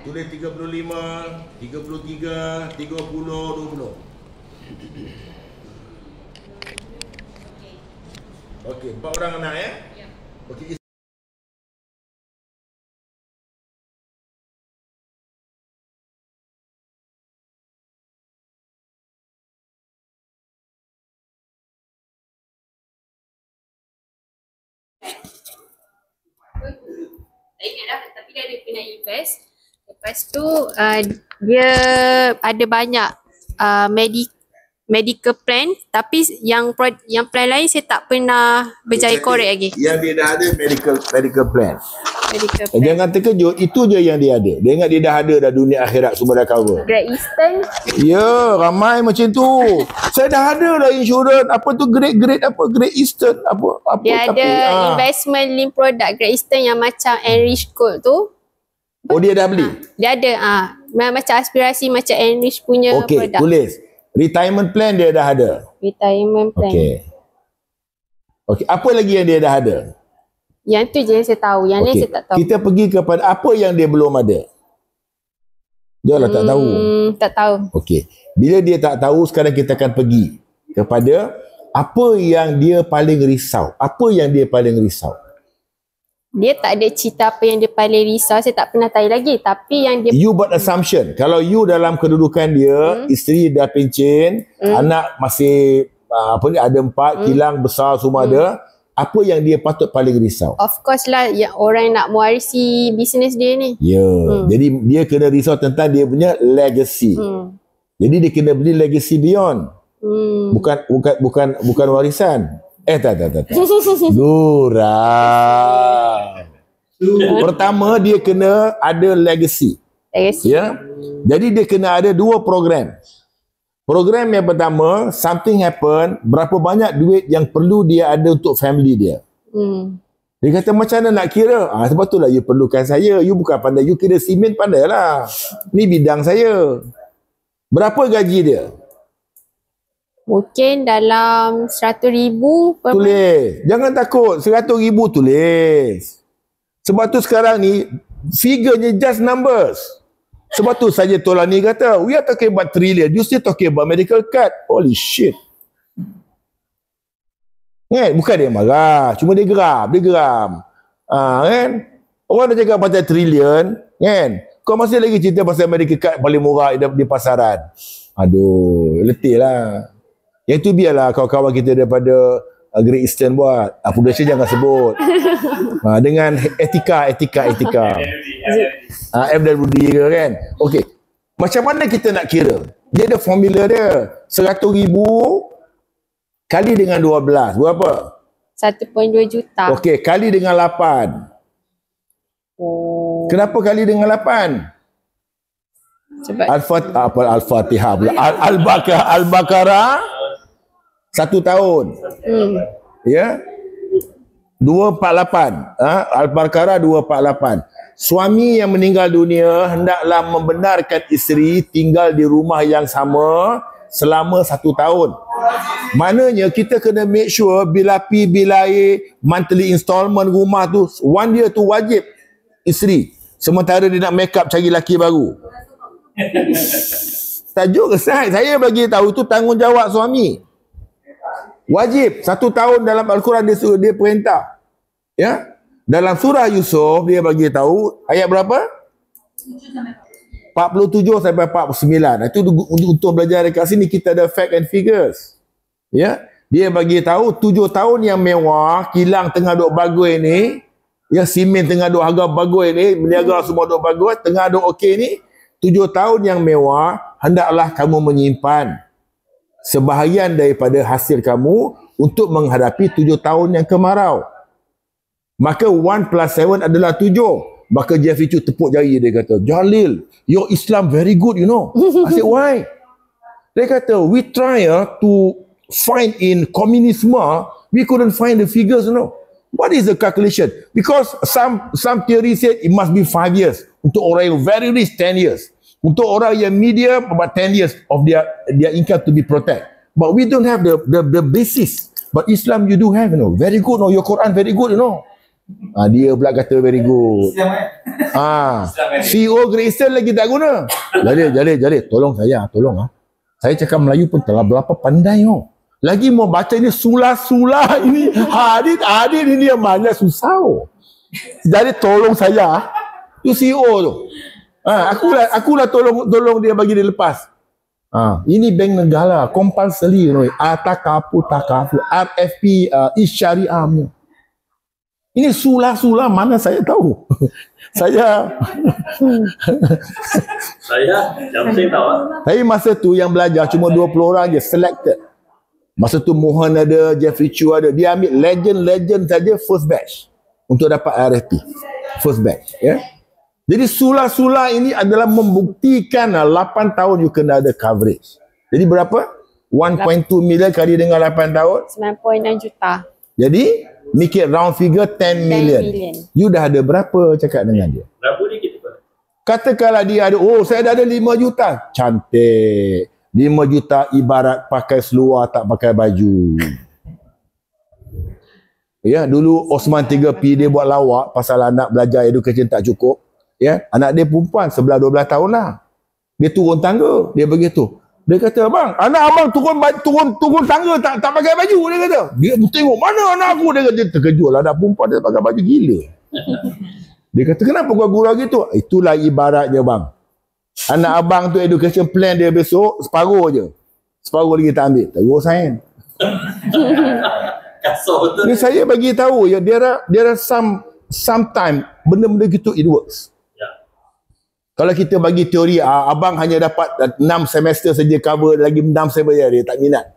Tulis 35, 33, 30, 20. Okey, 4 orang anak ya? Ya. Okey. Tak ingat dah, tapi dia ada kena invest. Lepas tu dia ada banyak medical plan, tapi yang plan lain saya tak pernah berjaya korek lagi. Yang dia dah ada medical plan. Medical plan. Jangan terkejut, itu je yang dia ada. Dia ingat dia dah ada dah dunia akhirat semua dah cover. Great Eastern. Ya, ramai macam tu. Saya dah ada dah insurans. Apa tu Great Eastern apa dia tapi, ada investment link product Great Eastern yang macam Enrich Gold tu. Oh, dia dah beli? Dia ada macam aspirasi macam Enrich punya produk. Okey, tulis. Retirement plan dia dah ada. Retirement plan. Okey, apa lagi yang dia dah ada? Yang tu je yang saya tahu. Yang lain saya tak tahu. Kita pergi kepada apa yang dia belum ada. Dia lah tak tahu. Tak tahu. Okey. Bila dia tak tahu, sekarang kita akan pergi kepada apa yang dia paling risau. Apa yang dia paling risau? Dia tak ada cerita apa yang dia paling risau. Saya tak pernah tanya lagi. Tapi yang dia... You buat assumption. Kalau you dalam kedudukan dia, isteri dah pencen, anak masih ada 4, kilang besar semua ada. Apa yang dia patut paling risau? Of course lah, yang orang nak mewarisi bisnes dia ni. Ya, jadi dia kena risau tentang dia punya legacy. Jadi dia kena beli legacy beyond. Bukan warisan. Tak. Gurau. Pertama dia kena ada legacy. Ya. Jadi dia kena ada 2 program. Program yang pertama, something happen, berapa banyak duit yang perlu dia ada untuk family dia. Dia kata macam mana nak kira? Sebab itulah you perlukan saya. You bukan pandai, you kira simen pandai lah. Ni bidang saya. Berapa gaji dia? Mungkin dalam 100,000 per tulis. Jangan takut, 100,000 tulis. Sebab tu sekarang ni, figurenya just numbers. Sebab tu saja Tolani kata, we are talking about trillion, you still talking about medical card. Holy shit. Kan? Bukan dia marah, cuma dia geram. Kan? Orang dah cakap pasal trillion, kan? Kau masih lagi cerita pasal medical card paling murah di pasaran. Aduh, letih lah. Yang tu biarlah kawan-kawan kita daripada Great Eastern buat. Prudential jangan sebut. Dengan etika. FWD ke kan? Okey. Macam mana kita nak kira? Dia ada formula dia. 100,000 kali dengan 12. Berapa? 1.2 juta. Okey, kali dengan 8. Kenapa kali dengan 8? Sebab Al-Fatihah pula. Al-Baqarah 1 tahun. Ya. 248. Al-Baqarah 248. Suami yang meninggal dunia hendaklah membenarkan isteri tinggal di rumah yang sama selama 1 tahun. Maknanya kita kena make sure bila air, monthly installment rumah tu 1 year tu wajib isteri. Sementara dia nak make up cari laki baru. Tajuk saya bagi tahu tu tanggungjawab suami. Wajib 1 tahun dalam Al-Quran dia perintah. Ya? Dalam surah Yusuf dia bagi tahu ayat berapa? 47 sampai 49. Itu untuk belajar dekat sini kita ada fact and figures. Ya? Dia bagi tahu 7 tahun yang mewah, kilang tengah duk bagus ni, ya simen tengah duk harga bagus ni, berniaga semua duk bagus, tengah duk okey ni, 7 tahun yang mewah hendaklah kamu menyimpan sebahagian daripada hasil kamu untuk menghadapi 7 tahun yang kemarau. Maka 1 plus 7 adalah 7. Maka Jeffrey Chu tepuk jari, dia kata, Jalil, your Islam very good, you know. I said, why? Dia kata, we try to find in communism, we couldn't find the figures, you know. What is the calculation? Because some theory said it must be 5 years. Untuk orang yang very rich, 10 years. Untuk orang yang medium, about 10 years of their income to be protected. But we don't have the basis. But Islam you do have, you know. Very good, no? Your Quran very good, you know. Dia pula kata very good. CEO Great Eastern lagi tak guna. Jalil, tolong saya, tolong. Saya cakap Melayu pun telah berapa pandai. Lagi mau baca ini sula-sula ini. Hadit ini yang mana susah. Jadi tolong saya. Tu CEO tu. Akulah tolong dia bagi dia lepas. Ini bank negara compulsory takafu RFP Syariah punya. Ini sula-sula mana saya tahu. saya jam saya tahu. Tapi masa tu yang belajar cuma 20 orang je selected. Masa tu Mohan ada, Jeffrey Chu ada. Dia ambil legend saja first batch untuk dapat RFP. First batch, ya. Jadi sula-sula ini adalah membuktikan 8 tahun you kena ada coverage. Jadi berapa? 1.2 million kali dengan 8 tahun? 9.9 juta. Jadi, make it round figure 10 million. You dah ada berapa cakap dengan dia? Berapa ni kita? Katakanlah dia ada, saya dah ada 5 juta. Cantik. 5 juta ibarat pakai seluar tak pakai baju. Ya, dulu Osman 3P dia buat lawak pasal anak belajar education tak cukup. Ya, anak dia perempuan 11-12 tahun lah. Dia turun tangga, dia begitu. Dia kata, "Abang, anak abang turun tangga tak pakai baju," dia kata. Dia tengok mana anak aku, dia kata, terkejut lah anak perempuan dia pakai baju gila. Dia kata, "Kenapa kau gurau gitu?" Itulah ibaratnya bang. Anak abang tu education plan dia besok separuh je. Separuh lagi tak ambil. Tak gurau sains. Kasar betul. Ni saya bagi tahu ya, there are sometime benda-benda gitu it works. Kalau kita bagi teori, abang hanya dapat 6 semester saja cover, lagi 6 semester dia tak minat.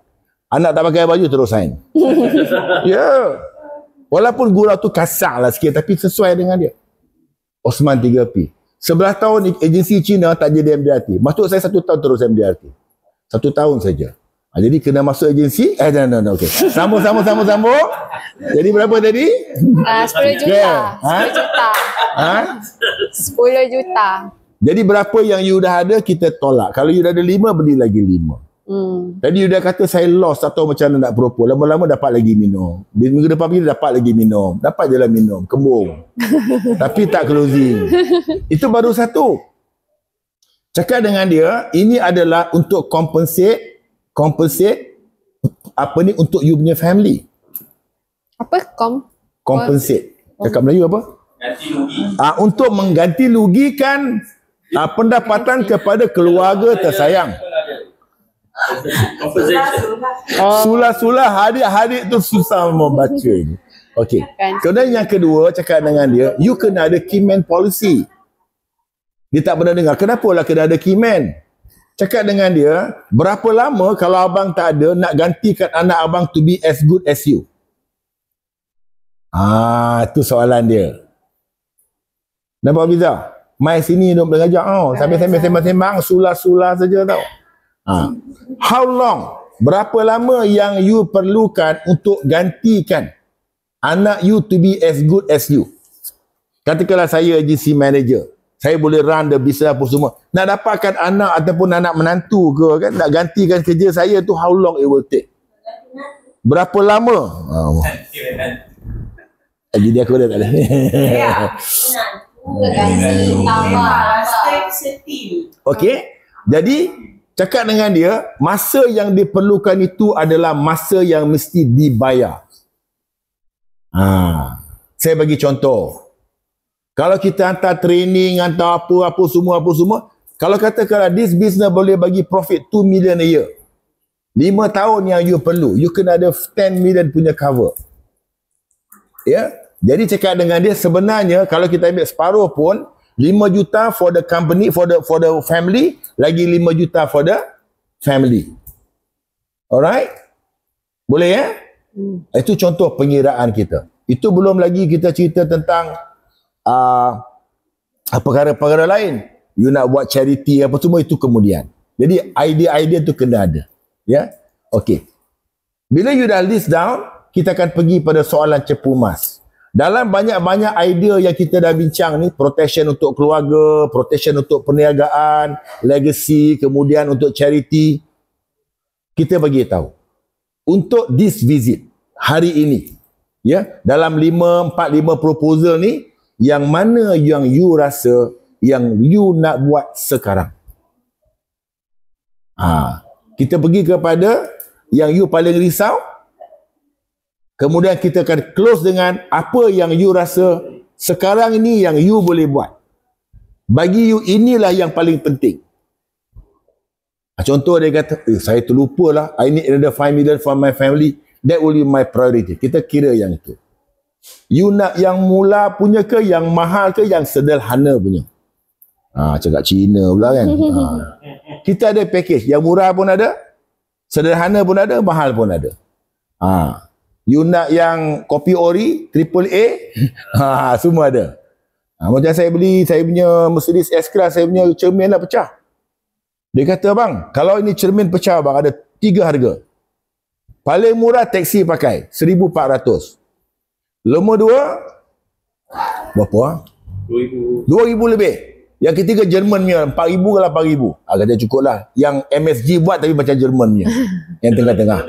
Anak tak pakai baju terus sign. Ya. Walaupun gurau tu kasar lah sikit, tapi sesuai dengan dia. Osman 3P. 11 tahun agensi Cina tak jadi MDRT. Masuk saya 1 tahun terus MDRT. 1 tahun saja. Jadi kena masuk agensi. No. Okay. Sambung. Jadi berapa tadi? 10 juta. 10 juta. 10 juta. Jadi berapa yang you dah ada, kita tolak. Kalau you dah ada 5, beli lagi 5. Tadi you dah kata saya lost atau macam mana nak propose. Lama-lama dapat lagi minum. Di minggu depan pergi dapat lagi minum. Dapat je lah minum. Kembung. Tapi tak closing. Itu baru satu. Cakap dengan dia, ini adalah untuk compensate apa ni untuk you punya family. Apa? Compensate. Cakap Melayu apa? Ganti rugi. Untuk mengganti rugikan pendapatan kepada keluarga tersayang. Sula-sula hadit tu susah membaca ni. Okey. Kemudian yang kedua cakap dengan dia, you kena ada key man policy. Dia tak pernah dengar. Kenapa lah kena ada key man? Cakap dengan dia, berapa lama kalau abang tak ada nak gantikan anak abang to be as good as you? Itu soalan dia. Nampak Biza? Mai sini duduk belajar sampai sembang-sembang sula-sula saja tau. How long? Berapa lama yang you perlukan untuk gantikan anak you to be as good as you? Katakanlah saya agency manager. Saya boleh run the business apa semua. Nak dapatkan anak ataupun anak menantu ke kan, nak gantikan kerja saya tu how long it will take? Berapa lama? Jadi aku dah tak ada. Okey. Jadi cakap dengan dia, masa yang diperlukan itu adalah masa yang mesti dibayar. Saya bagi contoh. Kalau kita hantar training, hantar apa semua, kalau katakanlah this business boleh bagi profit 2 million a year. 5 tahun yang you perlu, you kena ada 10 million punya cover. Ya. Jadi cakap dengan dia, sebenarnya kalau kita ambil separuh pun 5 juta for the company, for the family, lagi 5 juta for the family. Alright? Boleh ya? Itu contoh pengiraan kita. Itu belum lagi kita cerita tentang perkara-perkara lain. You nak buat charity apa semua, itu kemudian. Jadi idea-idea tu kena ada. Ya? Okey. Bila you dah list down, kita akan pergi pada soalan cepu mas. Dalam banyak-banyak idea yang kita dah bincang ni, protection untuk keluarga, protection untuk perniagaan, legacy, kemudian untuk charity, kita bagi tahu. Untuk this visit, hari ini, Ya, dalam 5 proposal ni, yang mana yang you rasa yang you nak buat sekarang? Kita pergi kepada yang you paling risau. Kemudian kita akan close dengan apa yang you rasa sekarang ini yang you boleh buat. Bagi you inilah yang paling penting. Contoh dia kata, saya terlupalah, I need another 5 million for my family. That will be my priority. Kita kira yang itu. You nak yang mula punya ke, yang mahal ke, yang sederhana punya? Cakap Cina pula kan. Kita ada package, yang murah pun ada, sederhana pun ada, mahal pun ada. You nak yang kopi ori, triple A, semua ada. Macam saya beli, saya punya Mercedes S-Class, saya punya cermin lah pecah. Dia kata, bang, kalau ini cermin pecah bang, ada 3 harga. Paling murah taksi pakai, 1,400. Nombor 2, berapa? 2,000 lebih. Yang ketiga Jerman punya, 4,000 ke 8,000. Kata cukup lah. Yang MSG buat tapi macam Jerman punya. Yang tengah-tengah.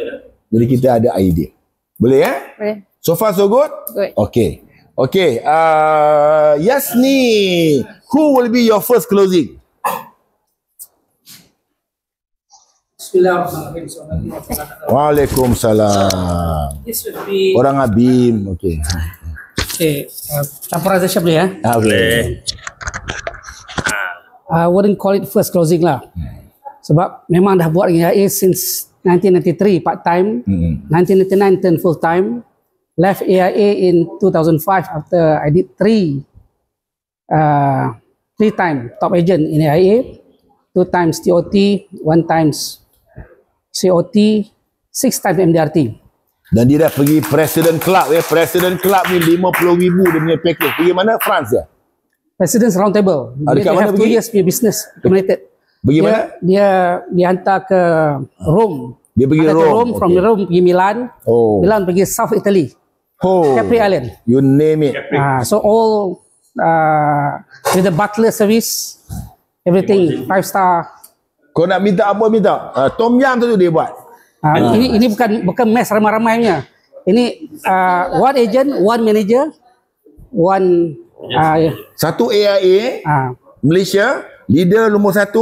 Jadi kita ada idea. Boleh ya? Boleh. So far so good? Good. Okay. Okay. Yasni, who will be your first closing? Bismillahirrahmanirrahim. Waalaikumsalam. This would be Orang Abim. Okay. temporization boleh ya? Okay. I wouldn't call it first closing lah. Sebab memang dah buat AIA since 1993 part time, 1999 turn full time. Left AIA in 2005 after I did three time top agent in AIA, 2 times TOT, 1 times COT, 6 times MDRT. Dan dia dah pergi President Club ya. President Club ni 50,000 dia punya package. Pergi mana? France ya? President's Round Table. Dekat Dia mana have 2 pergi? years punya business accumulated. Pergi mana? Dia hantar ke Rome. Dia pergi Hantar ke Rome, From okay. Rome pergi Milan. Oh. Milan pergi South Italy. Capri Island. You name it. So all with the butler service, everything 5 star. Kau nak minta apa minta? Tom Yam tu dia buat. Ini bukan mes ramai-ramai punya. Ini one agent, one manager, one Satu AIA, Malaysia, leader nombor 1,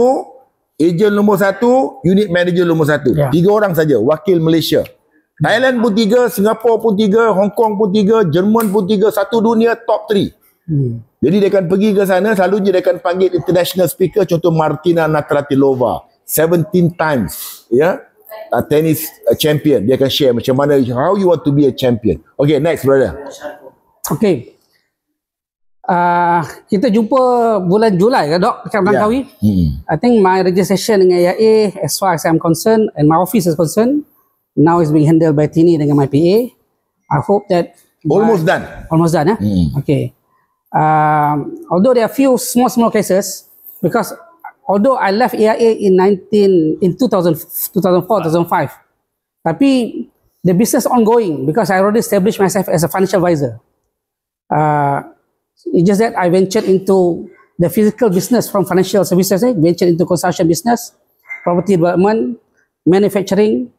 agent nombor 1, unit manager nombor 1. Ya. 3 orang saja, wakil Malaysia. Thailand pun 3, Singapura pun 3, Hong Kong pun 3, Jerman pun 3, satu dunia top 3. Jadi dia akan pergi ke sana, selalunya dia akan panggil international speaker, contoh Martina Navratilova, 17 times, ya, tennis champion. Dia akan share macam mana, how you want to be a champion. Okay, next brother. Okay. Kita jumpa bulan Julai ke dok dekat Langkawi. I think my registration dengan AIA as far as I'm concerned and my office is concerned now is being handled by Tini dengan my PA. I hope that Almost done. Almost done, Okay. Although there are few small cases, because although I left AIA in 2004, 2005, tapi the business ongoing because I already established myself as a financial advisor. It's just that I ventured into the physical business from financial services, ventured into construction business, property development, manufacturing,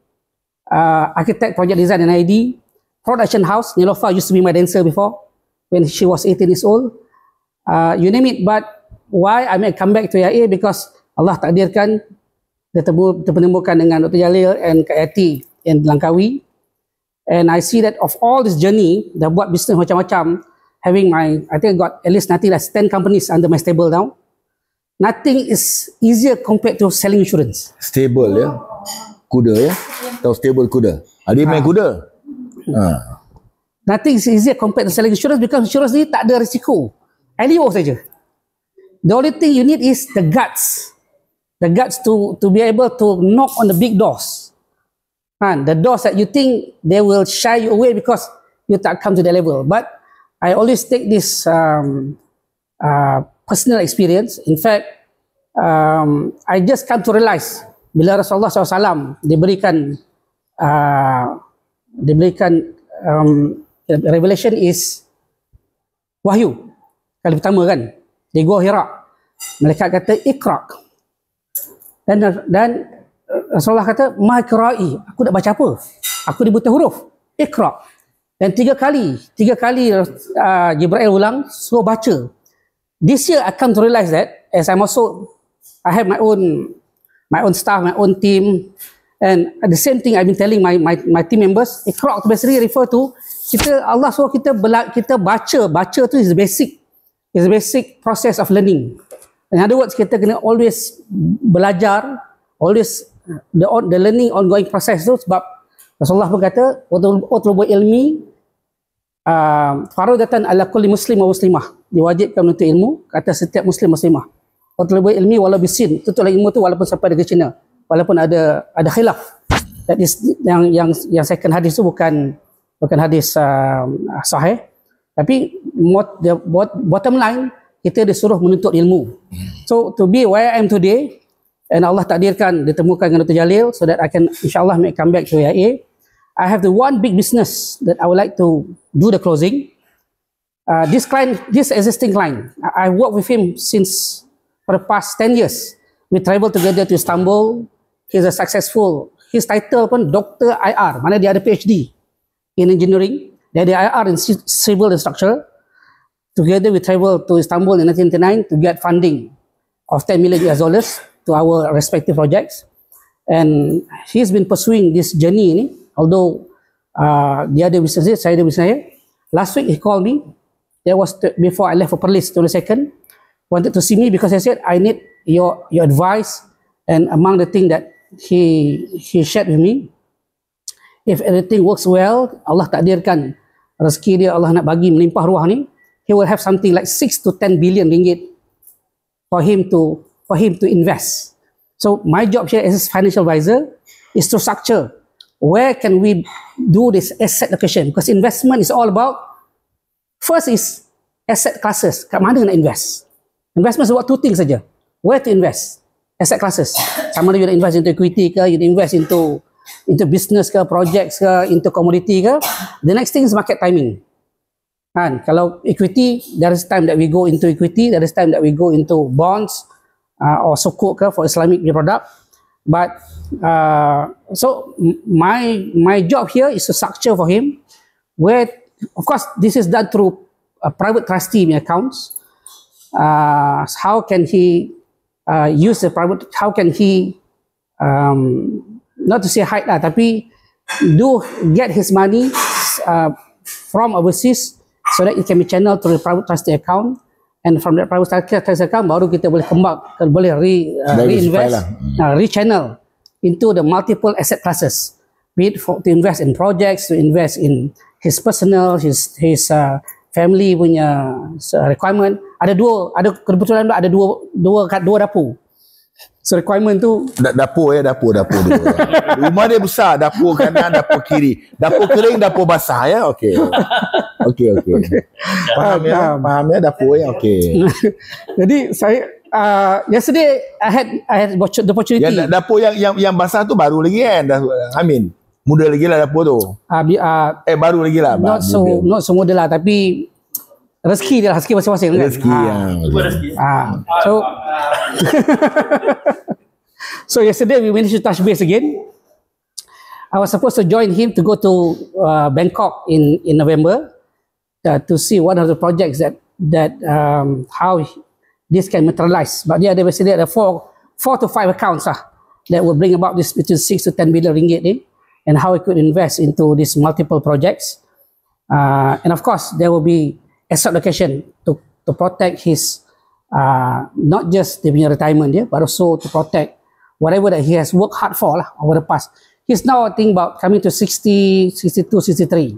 architect, project design and ID, production house. Nilofa used to be my dancer before when she was 18 years old. You name it. But why I may come back to AIA? Because Allah takdirkan terpenemukan dengan Dr. Jalil and Kak Yati in Langkawi. And I see that of all this journey, dah buat business macam-macam, having I think I got at least nothing less 10 companies under my stable now. Nothing is easier compared to selling insurance. Stable ya. Kuda ya. Tahu stable kuda. Dia main kuda. Nothing is easier compared to selling insurance because insurance ni tak ada risiko. LEO saja. The only thing you need is the guts. The guts to be able to knock on the big doors. The doors that you think they will shy you away because you tak come to the level. But I always take this personal experience. In fact, I just come to realize bila Rasulullah SAW diberikan revelation is wahyu kali pertama kan di Gua Hira, malaikat kata Iqra, dan Rasulullah kata ma qira'i, aku nak baca apa, aku ni buta huruf, Iqra. Dan tiga kali Jibril ulang, suruh baca. This year I come to realize that as I have my own staff, my own team, and the same thing I've been telling my team members. Iqra' to basically refer to Allah suruh kita baca tu is the basic process of learning. In other words, kita kena always belajar, always the learning ongoing process tu, sebab Rasulullah pun kata utlubu ilmi faradatan ala kulli muslim wa muslimah, diwajibkan menuntut ilmu kata setiap muslim muslimah. Utlubu ilmi walau bisin, tutuplah ilmu tu walaupun sampai di Cina, walaupun ada khilaf. That is yang second hadis tu bukan hadis sahih, tapi the bottom line kita disuruh menuntut ilmu. So to be where I am today, and Allah takdirkan ditemukan dengan Dr. Jalil so that I can insyaAllah make comeback to AIA. I have the one big business that I would like to do the closing. This existing client, I work with him since for the past 10 years. We travel together to Istanbul. He's a successful, his title pun Dr. IR, mana dia ada PhD in engineering, dia ada IR in civil and structure. Together we travel to Istanbul in 1999 to get funding of $10 million to our respective projects. And he's been pursuing this journey ni, although dia ada business dia, saya ada business saya. Last week he called me. That was before I left for Perlis 22nd. Wanted to see me because I said I need your advice. And among the things that he shared with me, if everything works well, Allah takdirkan rezeki dia Allah nak bagi melimpah ruah ni, he will have something like 6 to 10 billion ringgit for him to invest. So my job here as a financial advisor is to structure where can we do this asset allocation, because investment is all about, first is asset classes, kat mana nak invest. Investment is about two things saja. Where to invest? Asset classes. Sama ada you nak invest into equity ke, you invest into business ke, projects ke, into commodity ke. The next thing is market timing. Kan, kalau equity, there is time that we go into equity, there is time that we go into bonds or sukuk ke for Islamic product. But so my job here is to structure for him where, of course, this is done through private trustee accounts. How can he use the private? How can he not to say hide lah, tapi get his money from overseas, so that it can be channeled to the private trustee account, and from that private trustee account baru kita boleh boleh reinvest, rechannel into the multiple asset classes, be it to invest in projects, to invest in his personal, his family punya requirement. Ada kebetulan ada dua dapur. So requirement tu dapur dua. Rumah dia besar, dapur kanan, dapur kiri, dapur kering, dapur basah ya. Okey. Faham ya dapur ya. Okey. Jadi saya yesterday I had the opportunity. Dapur yang basah tu baru lagi kan, Amin. Muda lagi lah dapur tu. Baru lagi lah. Not so muda lah, tapi rezeki dia lah, rezeki masing-masing kan. So yesterday we managed to touch base again. I was supposed to join him to go to Bangkok in November to see one of the projects that how this can materialize. But dia ada 4 to 5 accounts that will bring about this between 6 to 10 billion ringgit and how he could invest into these multiple projects. And of course there will be asset allocation to protect his not just the retirement dia, but also to protect whatever that he has worked hard for lah over the past. He's now thinking about coming to 60, 62, 63.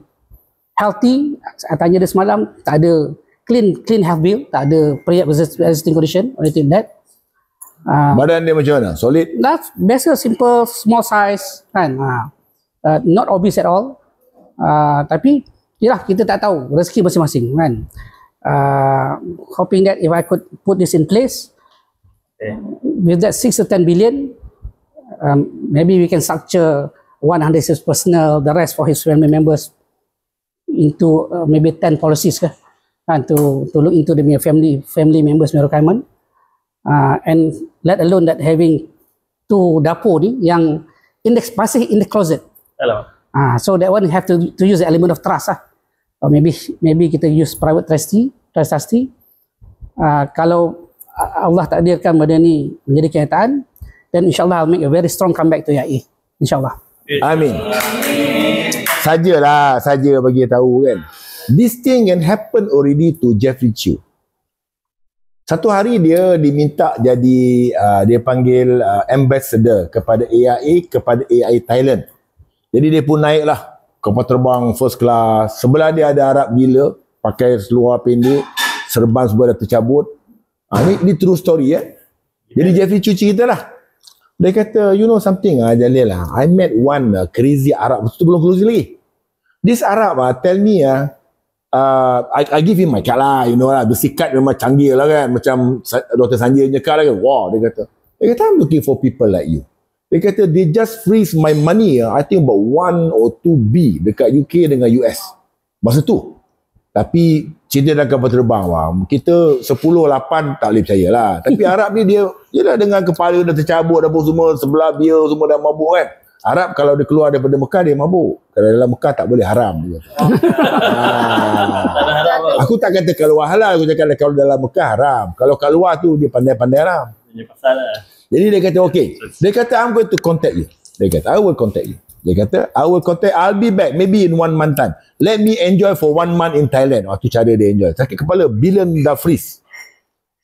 Healthy, saya tanya dia semalam, tak ada clean health bill, tak ada pre-existing condition or anything like that. Badan dia macam mana? Solid? Biasa, simple, small size kan. Not obese at all. Tapi yalah, kita tak tahu rezeki masing-masing kan. Hoping that if I could put this in place, with that 6 to 10 billion, maybe we can structure 100 his personal, the rest for his family members into maybe 10 policies kan, to look into the family members requirement, and let alone that having 2 dapur ni yang masih in the closet. Hello. So that one have to use the element of trust Or maybe kita use private trustee. Kalau Allah takdirkan benda ni menjadi kenyataan, then insyaAllah I'll make a very strong comeback to AIA. InsyaAllah. Amin. Saja bagi tahu kan. This thing can happen already to Jeffrey Chew. Satu hari dia diminta jadi dia panggil ambassador kepada AIA, kepada AIA Thailand. Jadi dia pun naik lah kapal terbang first class. Sebelah dia ada Arab gila pakai seluar pendek, serban semua dah tercabut. Ni true story ya. Jadi Jeffrey Chew cerita lah. Dia kata, you know something Jalil lah, I met one crazy Arab. Itu belum close lagi. This Arab tell me I give him my card lah, you know lah, bersikat memang canggih lah kan, macam Dr. Sanjay punya card lah kan. Wow, dia kata I'm looking for people like you. Dia kata they just freeze my money, I think about 1 or 2 B dekat UK dengan US masa tu. Tapi cerita dalam kapal terbang kita 10-8 tak boleh percaya lah. Tapi Arab ni dia dah dengan kepala dah tercabut apa semua, sebelah bia semua dah mabuk kan. Arab kalau dia keluar daripada Mekah dia mabuk. Kalau dalam Mekah tak boleh, haram dia. Aku tak kata keluar halal, aku cakap kalau dalam Mekah haram. Kalau keluar tu dia pandai-pandai haram. Jadi dia kata okay. Dia kata I'm going to contact you. Dia kata I will contact you. Dia kata I'll be back maybe in 1 month time. Let me enjoy for 1 month in Thailand. Itu cara dia enjoy. Sakit kepala, billion dah freeze.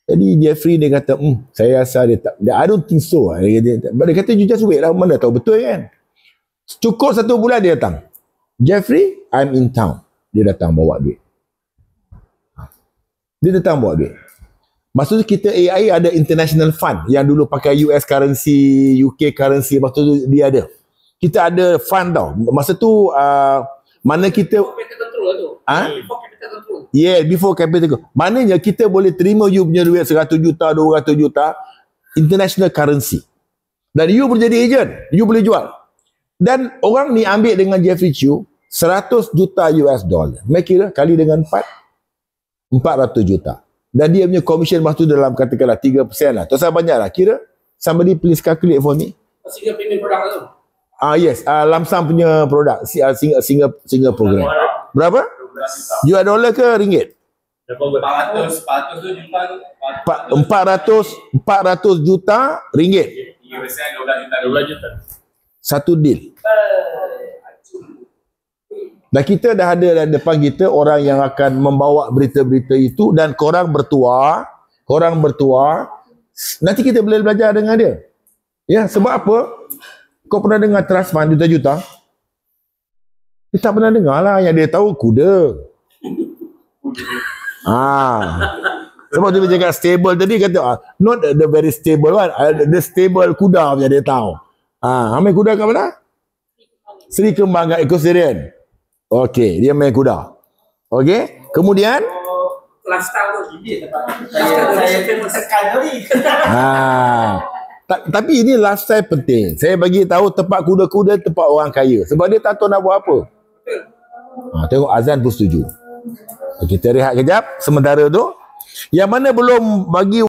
Jadi Jeffrey dia kata, saya rasa dia tak, I don't think so. Dia kata you just wait lah, mana tahu betul kan. Cukup 1 bulan dia datang. Jeffrey, I'm in town. Dia datang bawa duit. Maksudnya kita AIA ada international fund yang dulu pakai US currency, UK currency, waktu tu dia ada. Kita ada fund tau. Masa tu mana kita capital control tu. Before capital control. Yeah, before capital control. Maknanya kita boleh terima you punya duit 100 juta, 200 juta international currency. Dan you boleh jadi agent, you boleh jual. Dan orang ni ambil dengan Jeffrey Chew 100 juta US dollar. Make kira kali dengan 400 juta. Dan dia punya commission masa tu dalam katakanlah 3% lah. Tak usah banyak lah. Kira somebody please calculate for me. Single premium product tu. Yes, Lamsam punya produk, single program. Berapa? US dollar ke ringgit? 400 juta ringgit. 12 juta. Satu deal. Dan kita dah ada depan kita orang yang akan membawa berita-berita itu, dan korang bertuah, nanti kita boleh belajar dengan dia. Ya, sebab apa? Kau pernah dengar trust fund juta-juta? Kita tak pernah dengar lah. Yang dia tahu kuda. Sebab tu dia cakap stable tadi, kata not the very stable one, the stable kuda yang dia tahu. Main kuda kat mana? Seri Kembangan Equestrian. Okey, dia main kuda. Okey, kemudian lifestyle tu gini saya tekan tadi. Tapi ini lifestyle penting. Saya bagi tahu tempat kuda-kuda tempat orang kaya. Sebab dia tak tahu nak buat apa. Tengok azan pun setuju. Kita rehat kejap. Sementara tu, yang mana belum bagi